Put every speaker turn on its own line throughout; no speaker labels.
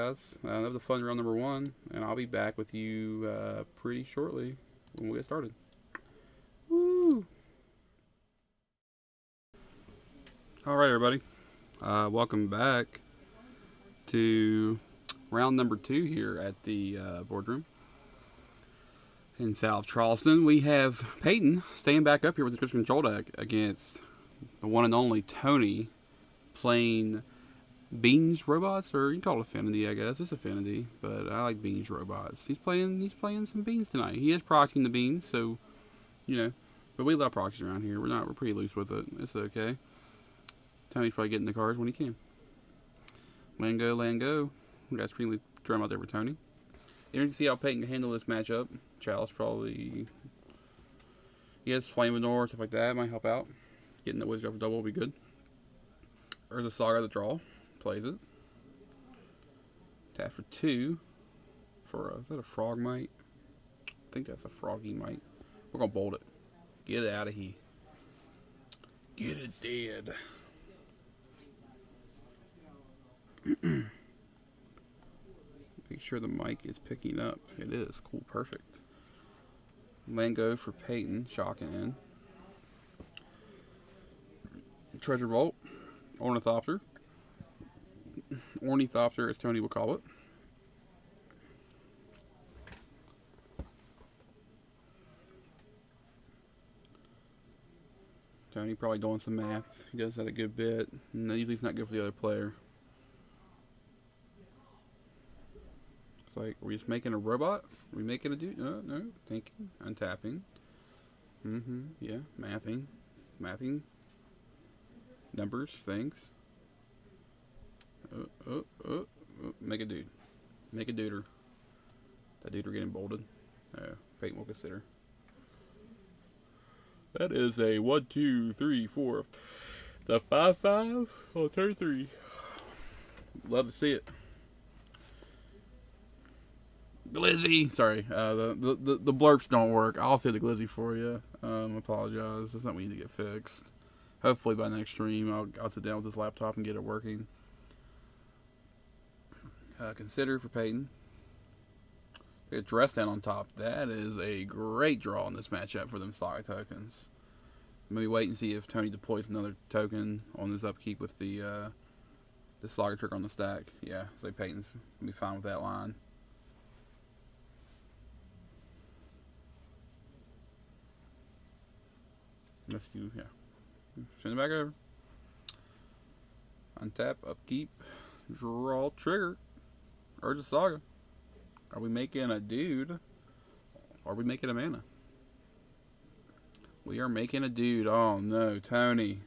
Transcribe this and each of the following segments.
guys. That was a fun round number 1, and I'll be back with you pretty shortly when we get started. Woo! All right, everybody. Welcome back to round number 2 here at the boardroom in South Charleston. We have Peyton staying back up here with the Crystal Control deck against the one and only Tony playing Beans Robots, or you can call it Affinity, I guess. It's Affinity, but I like Beans Robots. He's playing some Beans tonight. He is proxying the Beans, so but we love proxies around here. We're pretty loose with it. It's okay. Tony's probably getting the cards when he can. Land go. That's pretty drum out there with Tony. You can see how Peyton can handle this matchup. Chalice probably, yes, Flaminor, stuff like that might help out. Getting the Wizard off double will be good. Or the Saga, the draw, plays it. Tap for 2. Is that a Frog Mite? I think that's a Froggy Mite. We're gonna bolt it. Get it out of here. Get it dead. Make sure the mic is picking up. It is. Cool. Perfect. Lango for Peyton. Shocking in. Treasure Vault. Ornithopter. Ornithopter, as Tony will call it. Tony probably doing some math. He does that a good bit. And usually it's not good for the other player. It's like, are we just making a robot? Are we making a dude? No. Thinking. Untapping. Yeah. Mathing. Numbers. Things. Make a dude. Make a duder. That duder getting bolted. Peyton will consider. That is a 1, 2, 3, 4. The 5/5 on turn 3. Love to see it. Glizzy. Sorry, the blurps don't work. I'll say the Glizzy for you. Apologize. It's something we need to get fixed. Hopefully by next stream, I'll sit down with this laptop and get it working. Consider for Peyton. Get dress down on top. That is a great draw in this matchup for them Saga tokens. Maybe wait and see if Tony deploys another token on his upkeep with the Saga trick on the stack. Yeah, so Peyton's gonna be fine with that line. Let's do, yeah. Send it back over. Untap, upkeep, draw, trigger. Urge of Saga. Are we making a dude? Or are we making a mana? We are making a dude. Oh no, Tony.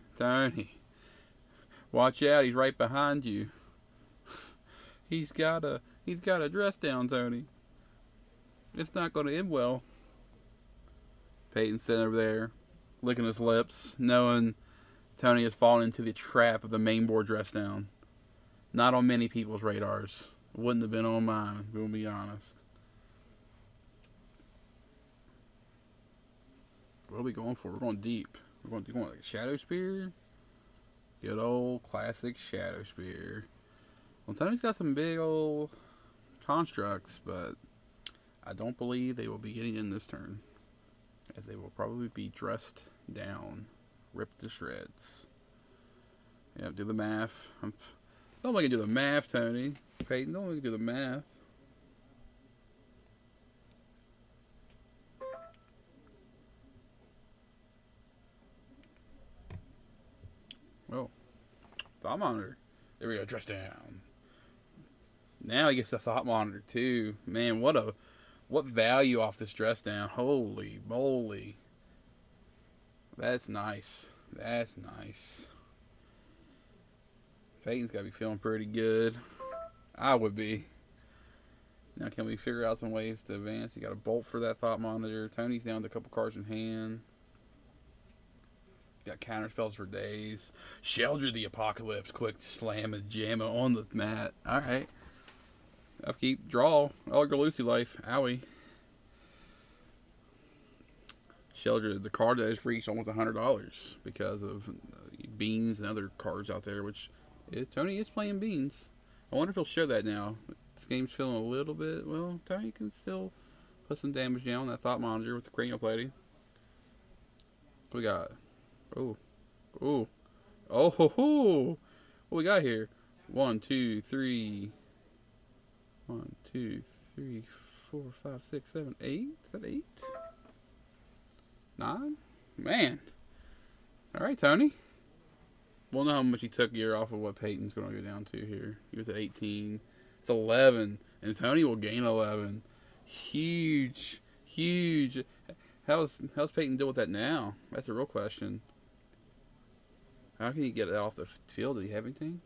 Watch out, he's right behind you. He's got a dress down, Tony. It's not gonna end well. Peyton's sitting over there, licking his lips, knowing Tony has fallen into the trap of the main board dress down. Not on many people's radars. Wouldn't have been on mine, we'll be honest. What are we going for? We're going deep. We're going like a Shadow Spear. Good old classic Shadow Spear. Well, Tony's got some big old constructs, but I don't believe they will be getting in this turn, as they will probably be dressed down, ripped to shreds. Yeah, do the math. Don't make it do the math, Tony. Peyton, don't make it do the math. Oh, Thought Monitor. There we go, dress down. Now he gets the Thought Monitor too. Man, what value off this dress down. Holy moly. That's nice. That's nice. Peyton's got to be feeling pretty good. I would be. Now can we figure out some ways to advance? You got a bolt for that Thought Monitor. Tony's down to a couple cards in hand. Got counter spells for days. Sheldra the Apocalypse. Quick slam and jam it on the mat. Alright. Upkeep. Draw. Oh, go lose your life. Owie. Sheldra, the card that has reached almost $100 because of beans and other cards out there, which Tony is playing beans. I wonder if he'll show that now. game's feeling a little bit. Well, Tony can still put some damage down on that thought monitor with the cranial plating. What we got? Oh, oh, oh, ho, ho. What we got here? 1, 2, 3. 1, 2, 3, 4, 5, 6, 7, 8. Is that 8? 9? Man. All right, Tony. We'll know how much he took a year off of what Peyton's going to go down to here. He was at 18. It's 11. And Tony will gain 11. Huge. Huge. How's Peyton deal with that now? That's a real question. How can he get it off the field? Did he have anything?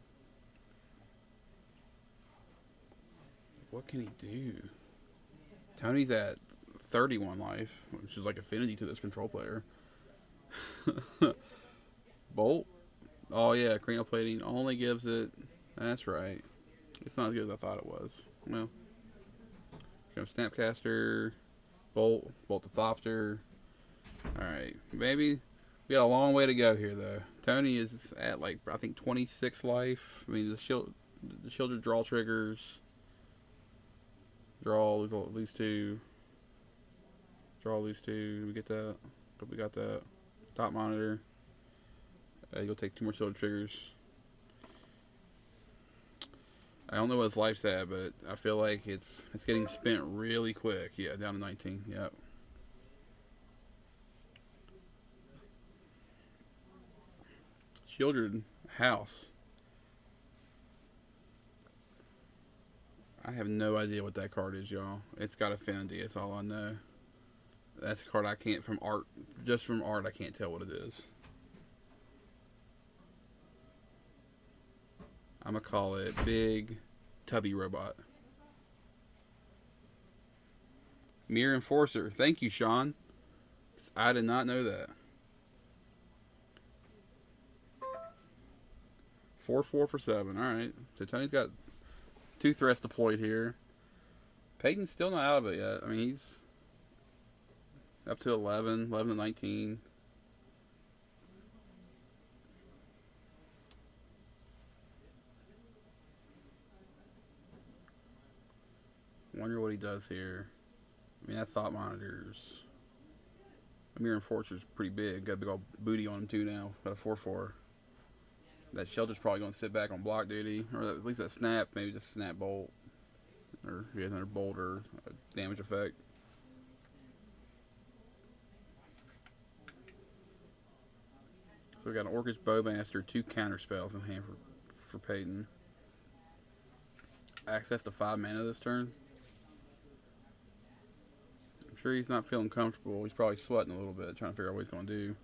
What can he do? Tony's at 31 life, which is like Affinity to this control player. Bolt. Oh yeah, cranial plating only gives it. That's right. It's not as good as I thought it was. Well, comes Snapcaster, Bolt, Bolt the Thopter. All right, maybe we got a long way to go here though. Tony is at like I think 26 life. I mean the shielded draw triggers. Draw, lose 2. Draw, lose 2. We get that. Hope we got that. Top monitor. You'll take 2 more shielded triggers. I don't know what his life's at, but I feel like it's getting spent really quick. Yeah, down to 19. Yep. Shielded house. I have no idea what that card is, y'all. It's got Affinity. That's all I know. That's a card I can't, from art, just from art, I can't tell what it is. I'm going to call it Big Tubby Robot. Mirror Enforcer. Thank you, Sean. I did not know that. 4-4 for 7. Alright. So Tony's got 2 threats deployed here. Peyton's still not out of it yet. I mean, he's up to 11 to 19. Wonder what he does here. I mean, that thought monitor's. Mirror Enforcer's pretty big. Got a big old booty on him too now. Got a 4-4. That shelter's probably going to sit back on block duty, or at least that snap, maybe just snap bolt, or he has another bolt or a damage effect. So we got an Orcish Bowmaster, 2 counter spells in hand for Peyton. Access to 5 mana this turn. I'm sure he's not feeling comfortable. He's probably sweating a little bit, trying to figure out what he's going to do.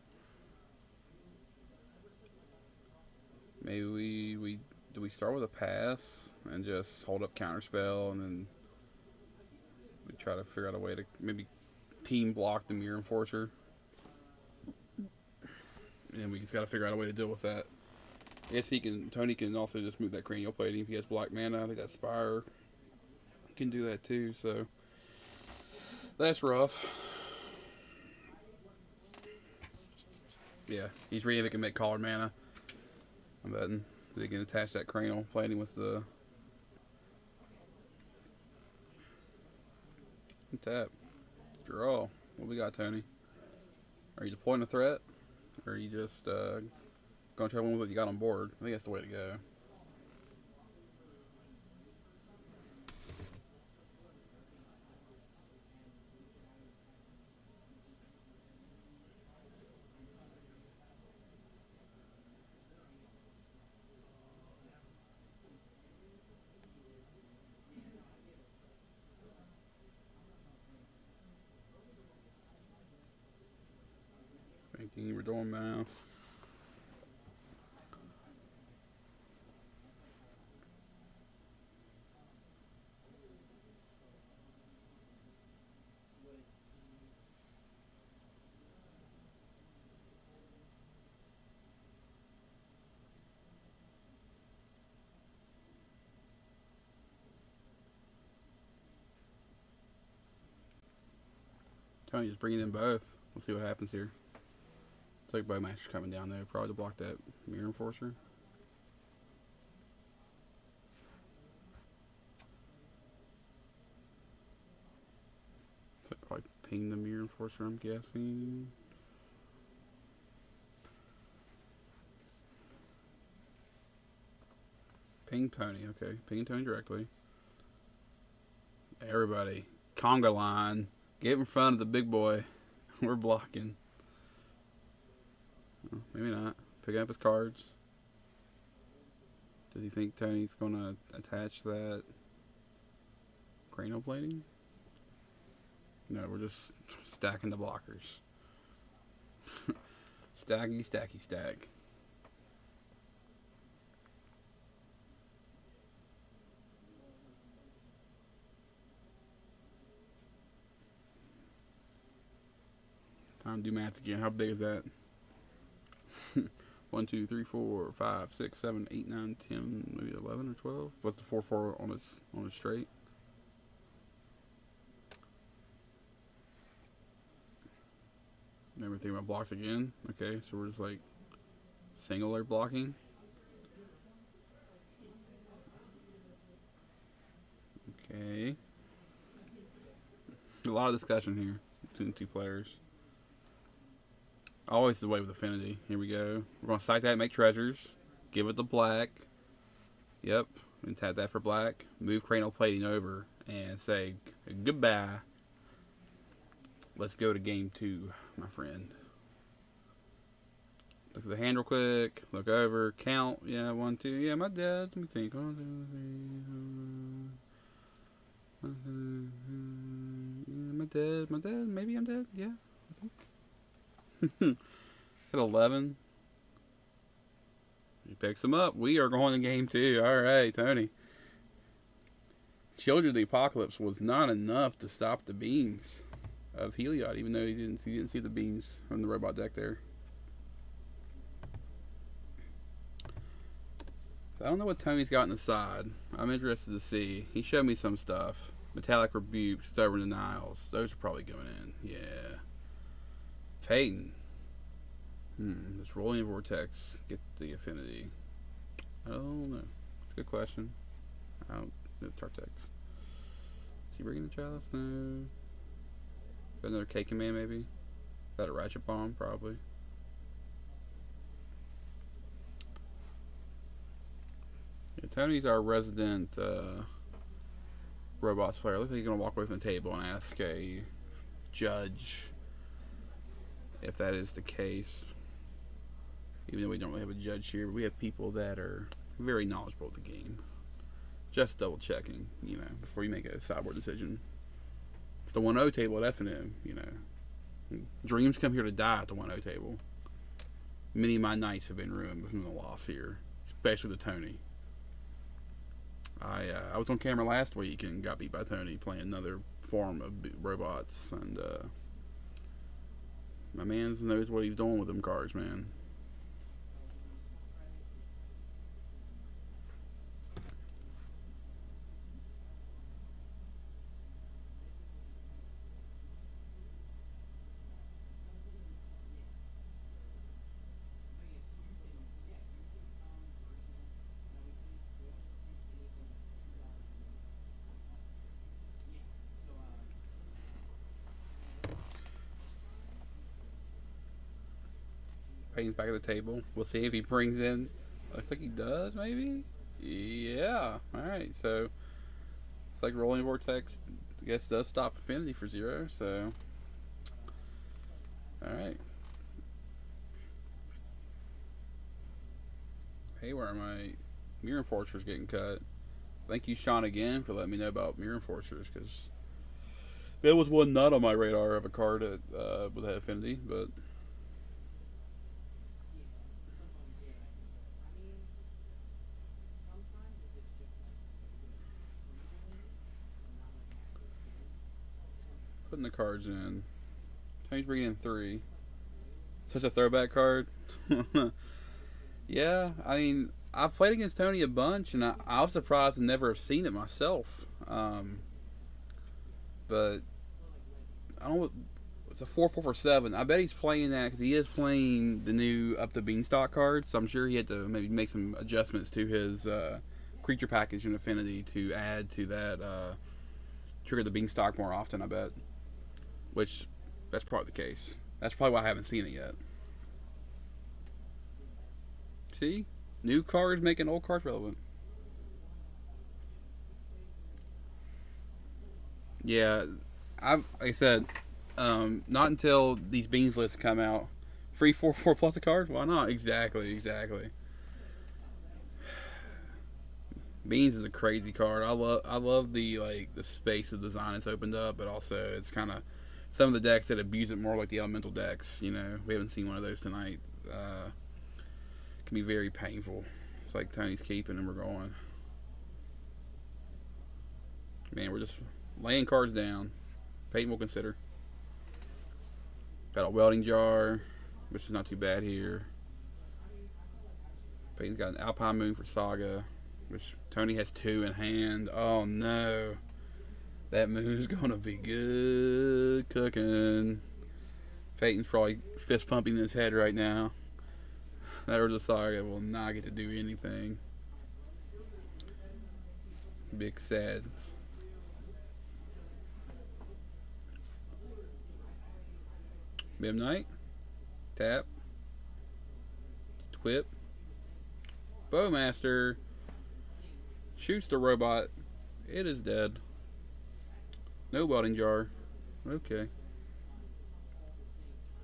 Maybe do we start with a pass and just hold up counterspell, and then we try to figure out a way to maybe team block the Mirror Enforcer, and we just got to figure out a way to deal with that. I guess Tony can also just move that cranial plating if he has black mana. I think that Spire can do that too. So that's rough. Yeah, he's really can make colored mana. I'm betting they can attach that cranial plating with the tap. Draw. What we got, Tony? Are you deploying a threat? Or are you just going to try one with what you got on board? I think that's the way to go. Thinking we're doing math. Tony just bringing in both. We'll see what happens here. It's like Bowmaster's coming down there, probably to block that Mirror Enforcer. ping the Mirror Enforcer, I'm guessing. Ping Tony, okay. Ping Tony directly. Everybody, conga line. Get in front of the big boy. We're blocking. Well, maybe not. Picking up his cards. Does he think Tony's going to attach that cranial plating? No, we're just stacking the blockers. Stacky, stacky, stack. Time to do math again. How big is that? 1, 2, 3, 4, 5, 6, 7, 8, 9, 10, maybe 11 or 12. What's the 4, 4 on his straight? Never think about blocks again. Okay, so we're just like singular blocking. Okay. A lot of discussion here between the two players. Always the way with Affinity. Here we go. We're going to sight that, make treasures. Give it the black. Yep. And tap that for black. Move cranial plating over and say goodbye. Let's go to game 2, my friend. Look at the hand real quick. Look over. Count. Yeah, 1, 2. Yeah, my dad. Let me think. 1, 2, 3. Yeah, my dad. My dad. Maybe I'm dead. Yeah, I think. At 11. He picks him up. We are going to game 2. All right, Tony. Children of the Apocalypse was not enough to stop the beans of Heliod, even though he didn't see the beans on the robot deck there. So I don't know what Tony's got on the side. I'm interested to see. He showed me some stuff. Metallic Rebuke, Stubborn Denials. Those are probably going in. Yeah. Peyton. Does Rolling Vortex get the Affinity? I don't know. It's a good question. I don't know. Tartex. Is he bringing the Chalice? No. Got another K Command maybe? Is that a Ratchet Bomb? Probably. Yeah, Tony's our resident robots player. Looks like he's going to walk away from the table and ask a judge if that is the case. Even though we don't really have a judge here, but we have people that are very knowledgeable of the game. Just double checking, you know, before you make a sideboard decision. It's the 1-0 table at FNM, you know. Dreams come here to die at the 1-0 table. Many of my nights have been ruined from the loss here, especially with Tony. I was on camera last week and got beat by Tony playing another form of robots, and my man knows what he's doing with them cards, man. Payton's back at the table. We'll see if he brings in. Looks like he does, maybe? Yeah. Alright, so it's like Rolling Vortex, I guess, does stop Affinity for 0, so. Alright. Hey, where are my Mirror Enforcers getting cut? Thank you, Sean, again, for letting me know about Mirror Enforcers, because that was one not on my radar of a card that with that Affinity, but. Putting the cards in. Tony's bringing in 3. Such a throwback card. Yeah, I mean, I've played against Tony a bunch, and I was surprised to never have seen it myself. But I don't know. It's a 4-4 for 7. I bet he's playing that because he is playing the new Up the Beanstalk card. So I'm sure he had to maybe make some adjustments to his creature package in Affinity to add to that trigger the Beanstalk more often, I bet. which that's probably the case. That's probably why I haven't seen it yet. See? New cards making old cards relevant. Yeah, like I said, not until these beans lists come out. Free 4/4 plus a card? Why not? Exactly. Beans is a crazy card. I love the space of design it's opened up, but also it's kind of some of the decks that abuse it more, like the elemental decks. You know, we haven't seen one of those tonight. Can be very painful. It's like Tony's keeping and we're going. Man, we're just laying cards down. Peyton will consider. Got a welding jar, which is not too bad here. Peyton's got an Alpine Moon for Saga, which Tony has 2 in hand. Oh no. That moon's gonna be good cooking. Peyton's probably fist pumping in his head right now. That Urza Saga will not get to do anything. Big sads. Bim Knight. Tap. Twip. Bowmaster. Shoots the robot. It is dead. No welding jar. Okay.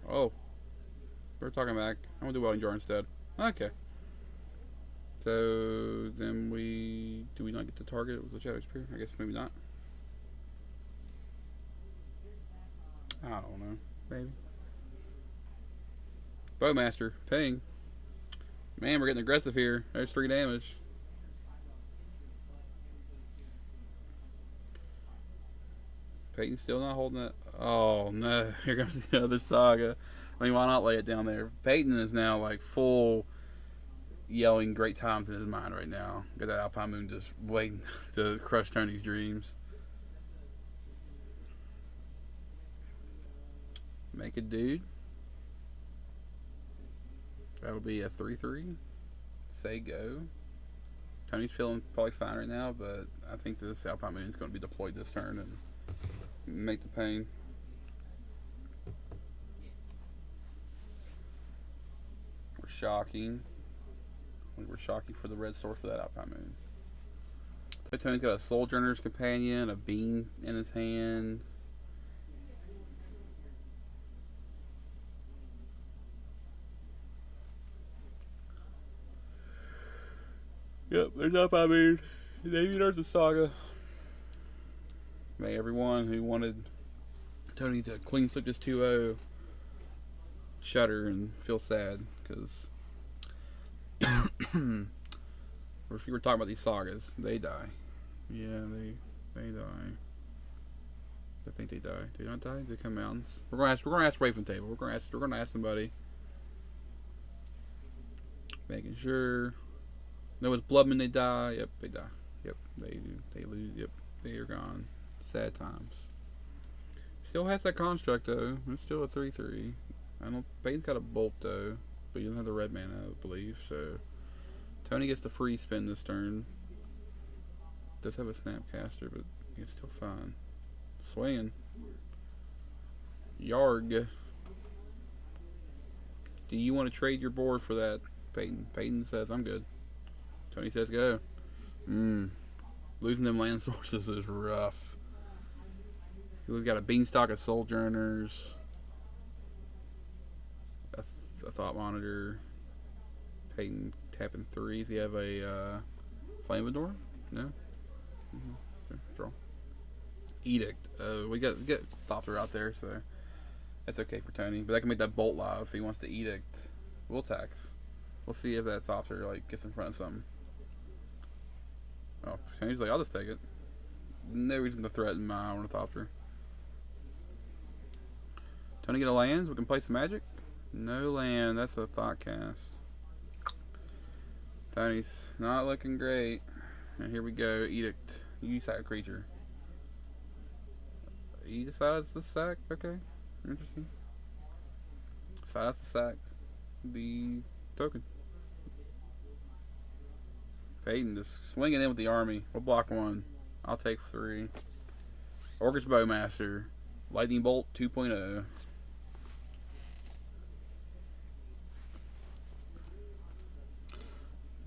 Oh. We're talking back. I'm going to do welding jar instead. Okay. So then do we not get to target with the Shadow Spear? I guess maybe not. I don't know. Maybe. Bowmaster. Ping. Man, we're getting aggressive here. There's 3 damage. Peyton's still not holding it. Oh no, here comes the other Saga. I mean, why not lay it down there? Peyton is now like full yelling great times in his mind right now. Got that Alpine Moon just waiting to crush Tony's dreams. Make it, dude. That'll be a 3/3. Say go. Tony's feeling probably fine right now, but I think this Alpine Moon is going to be deployed this turn and make the pain. We're shocking. We're shocking for the red sword for that Alpine Moon. But Tony's got a Sojourner's Companion, a bean in his hand. Yep, there's Alpine Moon. Maybe there's a Saga. May everyone who wanted Tony to clean sweep this 2-0 shudder and feel sad, because if we were talking about these Sagas, they die. Yeah, they die. I think they die. They don't die. They come mountains. We're gonna ask Raven Table. We're gonna ask somebody. Making sure. No, it's Bloodman. They die. Yep, they die. Yep, they do. They lose. Yep, they are gone. Sad times. Still has that construct though. It's still a 3/3. I don't. Peyton's got a bolt though, but you don't have the red mana, I believe. So Tony gets the free spin this turn. Does have a Snapcaster, but it's still fine. Swinging. Yarg. Do you want to trade your board for that, Peyton? Peyton says I'm good. Tony says go. Losing them land sources is rough. He's got a Beanstalk of Sojourners, a Thought Monitor. Peyton tapping 3s. You have a Flamethrower? No? Okay, draw. Edict. We got Thopter out there, so that's okay for Tony. But I can make that Bolt live if he wants to Edict. We'll tax. We'll see if that Thopter like gets in front of something. Oh, Tony's like, I'll just take it. No reason to threaten my Ornithopter. Tony get a lands? We can play some Magic? No land. That's a Thought Cast. Tony's not looking great. And here we go. Edict. You sack a creature. He decides to sack? Okay. Interesting. Decides to sack the token. Peyton just swinging in with the army. We'll block 1. I'll take 3. Orcish Bowmaster. Lightning Bolt 2.0.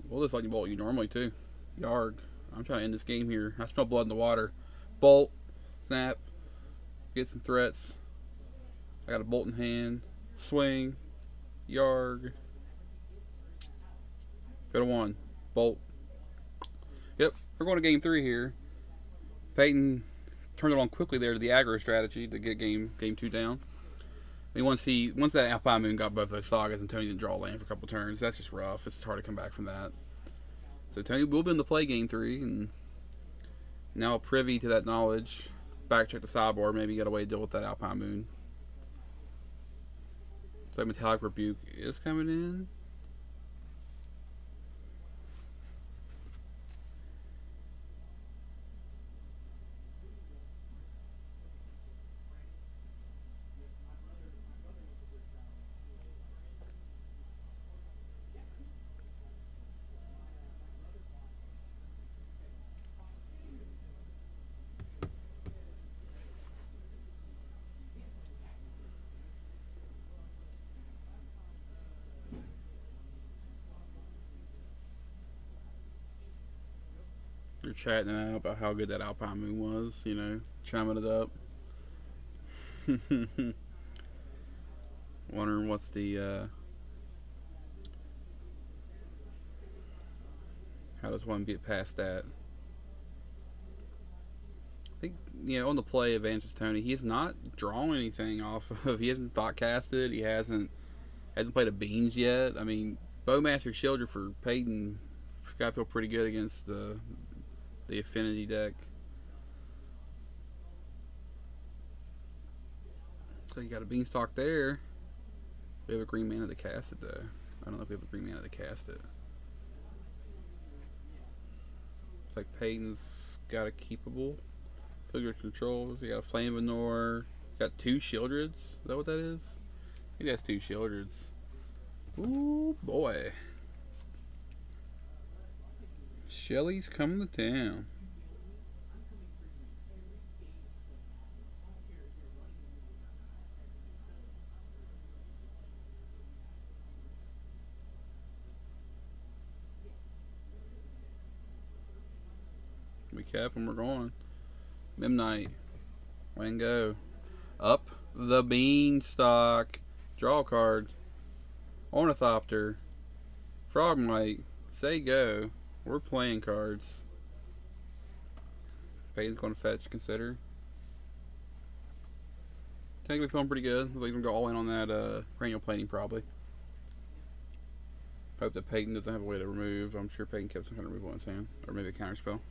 Well, this Lightning Bolt you normally too. Yarg. I'm trying to end this game here. I smell blood in the water. Bolt. Snap. Get some threats. I got a bolt in hand. Swing. Yarg. Go to 1. Bolt. Yep. We're going to game 3 here. Peyton turned it on quickly there to the aggro strategy to get game 2 down. I mean, once that Alpine Moon got both those sagas and Tony didn't draw land for a couple turns, that's just rough. It's hard to come back from that. So Tony will be in the play game 3, and now privy to that knowledge, backcheck the sideboard, maybe get a way to deal with that Alpine Moon. So Metallic Rebuke is coming in. You're chatting out about how good that Alpine Moon was, you know, chumming it up. Wondering what's the, how does one get past that? I think, you know, on the play advantage Tony, he has not drawn anything off of, he hasn't thought casted, he hasn't played a beans yet. I mean, Bowmaster Shieldra for Peyton, gotta feel pretty good against the Affinity deck. So you got a Beanstalk there. We have a green mana to cast it though. I don't know if we have a green mana to cast it. It's like Peyton's got a keepable. Figure controls. You got a Flame Venor. Got 2 Shieldreds. Is that what that is? He has 2 Shieldreds. Ooh boy. Shelly's coming to town. We cap and we're going. Midnight. Wango. Up the Beanstalk. Draw a card. Ornithopter. Frogmite. Say go. We're playing cards. Peyton's going to fetch, consider. I think we're feeling pretty good. We're going to go all in on that cranial plating probably. Hope that Peyton doesn't have a way to remove. I'm sure Peyton kept some kind of removal in his hand. Or maybe a counter spell.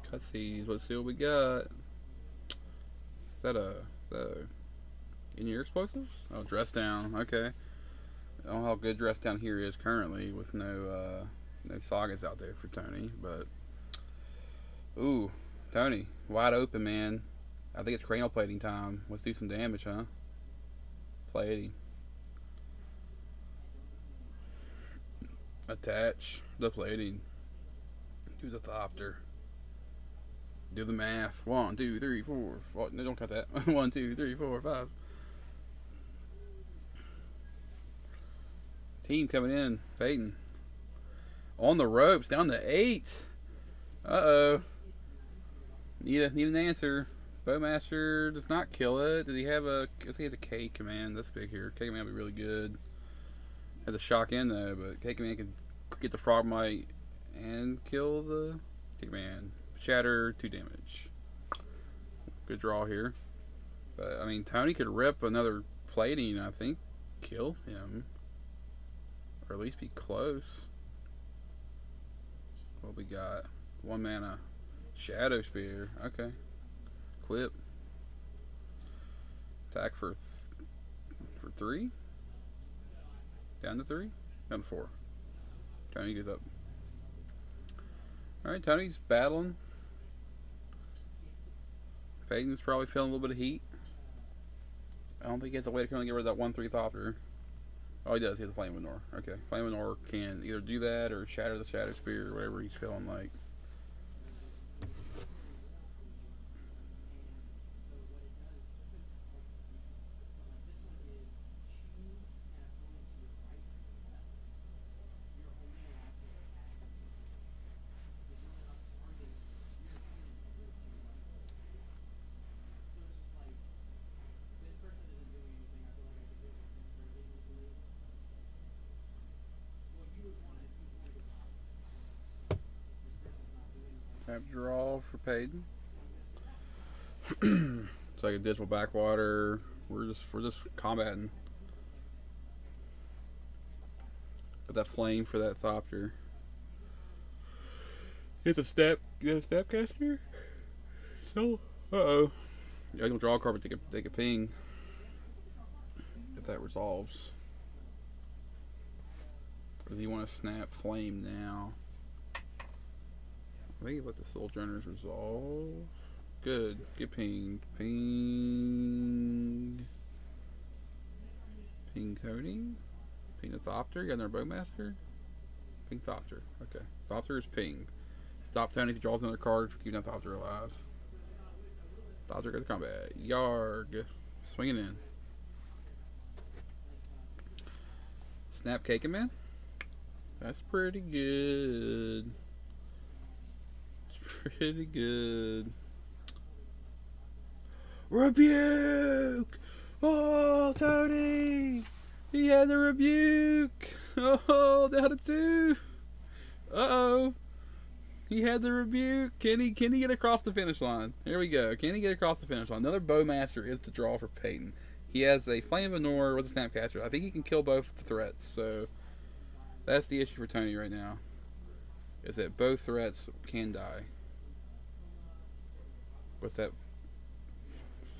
Cutsies. Let's see what we got. Is that a in-ear explosives? Oh, dress down. Okay. I don't know how good dress down here is currently with no sagas out there for Tony, but ooh, Tony, wide open, man. I think it's cranial plating time. Let's do some damage, huh? Plating. Attach the plating. Do the Thopter. Do the math. 1, 2, 3, 4. Oh, no, don't cut that. 1, 2, 3, 4, 5. Team coming in. Peyton. On the ropes. Down to 8. Uh-oh. Need an answer. Bowmaster does not kill it. Does he have a... I think he has a K command. That's big here. K command would be really good. Has a shock in though, but K command can get the Frogmite and kill the K command. Shatter, 2 damage. Good draw here. But I mean, Tony could rip another plating, I think, kill him. Or at least be close. What we got? 1 mana. Shadow Spear. Okay. Equip. Attack for 3? Down to 3? Down to 4. Tony goes up. Alright, Tony's battling. Peyton's probably feeling a little bit of heat. I don't think he has a way to currently get rid of that 1/3 Thopter. Oh, he does. He has a Flame Ignore. Okay. Flame Ignore can either do that or shatter the Shadow Spear or whatever he's feeling like. Tap draw for Payton. It's like a Dismal Backwater. We're just combating. Got that flame for that Thopter. Here's a step. You got a Snapcaster? So, uh-oh. Yeah, I can draw a card, but take a ping. If that resolves. Or do you want to snap flame now? I think you let the Sojourners resolve. Good. Get pinged. Ping. Ping Cody. Ping the Thopter. You got another Bowmaster? Ping Thopter. Okay. Thopter is pinged. Stop Tony if he draws another card for keeping that Thopter alive. Thopter goes to combat. Yarg. Swinging in. Snap Caking Man. That's pretty good. It's pretty good. Rebuke! Oh, Tony! He had the rebuke! Oh, down to 2. Uh-oh. He had the rebuke. Can he get across the finish line? Here we go. Can he get across the finish line? Another Bowmaster is the draw for Payton. He has a Flame of Ignore with a Snapcaster. I think he can kill both the threats, so that's the issue for Tony right now. Is that both threats can die with that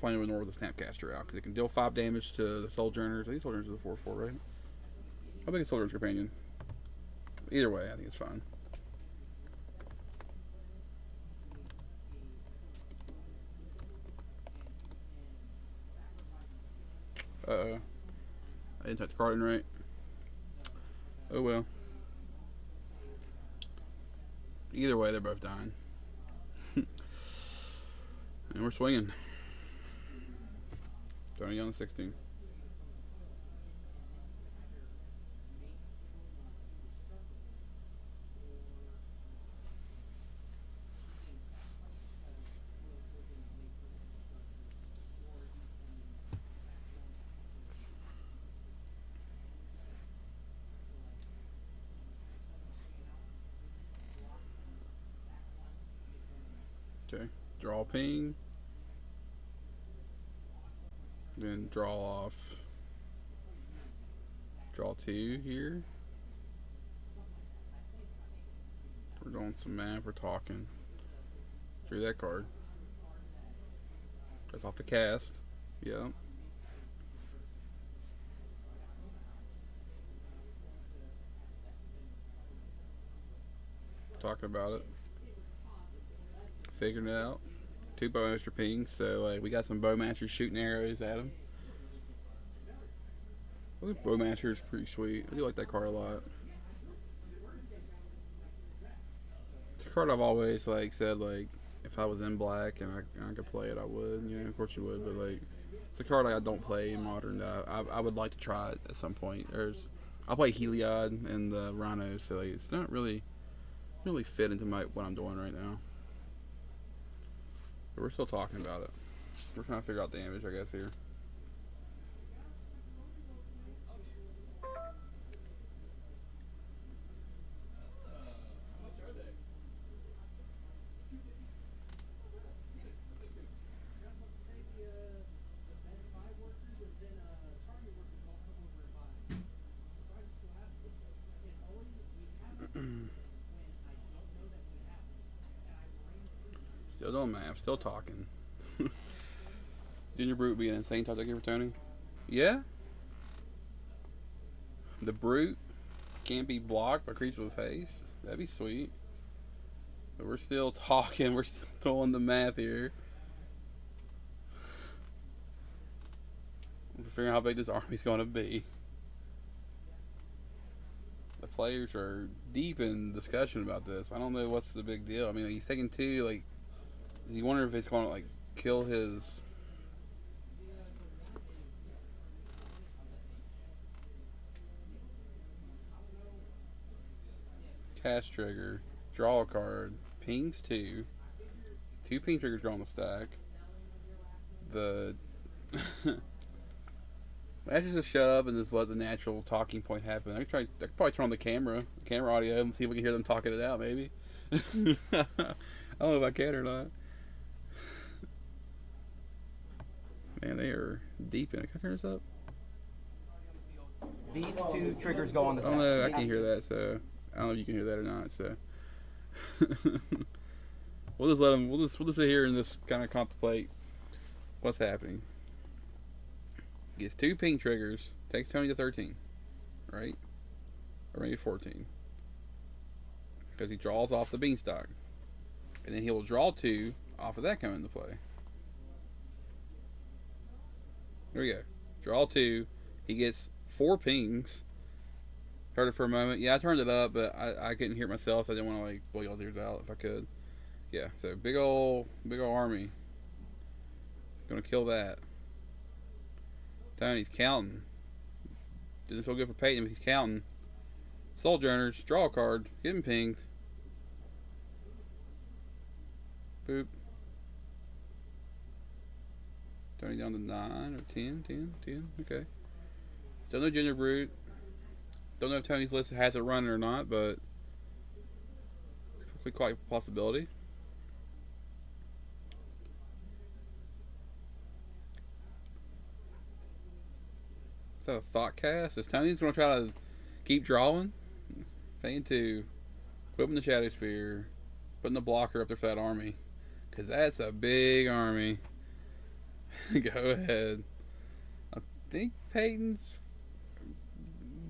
Flame of Ignore with a Snapcaster out, because it can deal 5 damage to the Sojourners. I think Sojourners is a 4/4, right? How big is Sojourner's Companion? Either way, I think it's fine. Uh-oh. I didn't touch the card in right. Oh well. Either way, they're both dying. And we're swinging. Tony on 16. Okay. Draw ping. Then draw off. Draw 2 here. We're doing some math. We're talking. Drew that card. That's off the cast. Yeah. Talking about it. Figuring it out. 2 Bowmaster pings, so like we got some Bowmasters shooting arrows at him. I think Bowmaster is pretty sweet. I do like that card a lot. It's a card I've always like said like if I was in black and I could play it, I would. You know, of course you would, but like it's a card like I don't play in modern that I would like to try it at some point. I play Heliod and the Rhino, so like it's not really fit into what I'm doing right now. But we're still talking about it. We're trying to figure out damage, I guess, here. Still doing math, still talking. Junior Brute would be an insane top deck for Tony. Yeah? The Brute can't be blocked by creatures with haste. That'd be sweet. But we're still talking, we're still doing the math here. We're figuring out how big this army's going to be. The players are deep in discussion about this. I don't know what's the big deal. I mean, he's taking 2. Like, you wonder if it's going to like kill his. Cast trigger, draw a card, pings 2. 2 ping triggers go on the stack. The I just shut up and just let the natural talking point happen. I could probably turn on the camera audio, and see if we can hear them talking it out. Maybe. I don't know if I can or not. Man, they are deep in it. Can I turn this up?
These 2 triggers go on the stack.
Oh no, I can't hear that. So I don't know if you can hear that or not. So we'll just let them. We'll just sit here and just kind of contemplate what's happening. Gets 2 ping triggers, takes Tony to 13, right? Or maybe 14. Because he draws off the beanstalk. And then he will draw 2 off of that coming into play. There we go. Draw 2. He gets 4 pings. Heard it for a moment. Yeah, I turned it up, but I couldn't hear it myself, so I didn't want to like blow y'all's ears out if I could. Yeah, so big ol' army. Gonna kill that. Tony's counting. Didn't feel good for Peyton, but he's counting. Sojourners, draw a card, getting pinged. Boop. Tony down to 9 or 10. Okay. Still no Ginger Brute. Don't know if Tony's list has it running or not, but quite a possibility. Is that a thought cast? Is Tony's going to try to keep drawing? Paying 2. Equipping the Shadow Spear. Putting the blocker up there for that army. Because that's a big army. Go ahead. I think Peyton's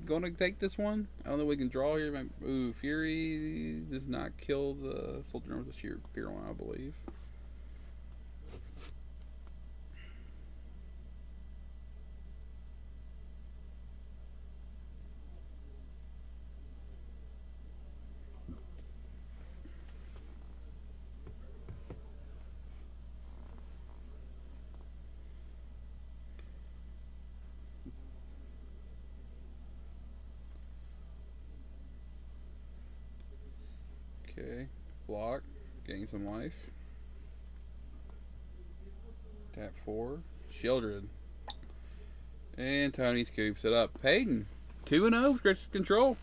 going to take this one. I don't know if we can draw here. Ooh, Fury does not kill the Soldier with the Sheer Spear one, I believe. Okay, block, gain some life. Tap 4, Shieldred. And Tony scoops it up. Peyton, 2-0 for Grixis control.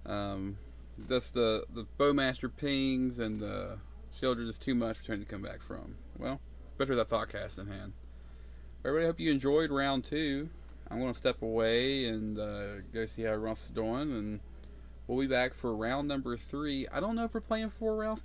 That's the Bowmaster pings and the Shieldred is too much for Tony to come back from. Well, especially with that Thoughtcast in hand. Everybody, hope you enjoyed round 2. I'm going to step away and go see how everyone else is doing, and we'll be back for round number 3. I don't know if we're playing 4 rounds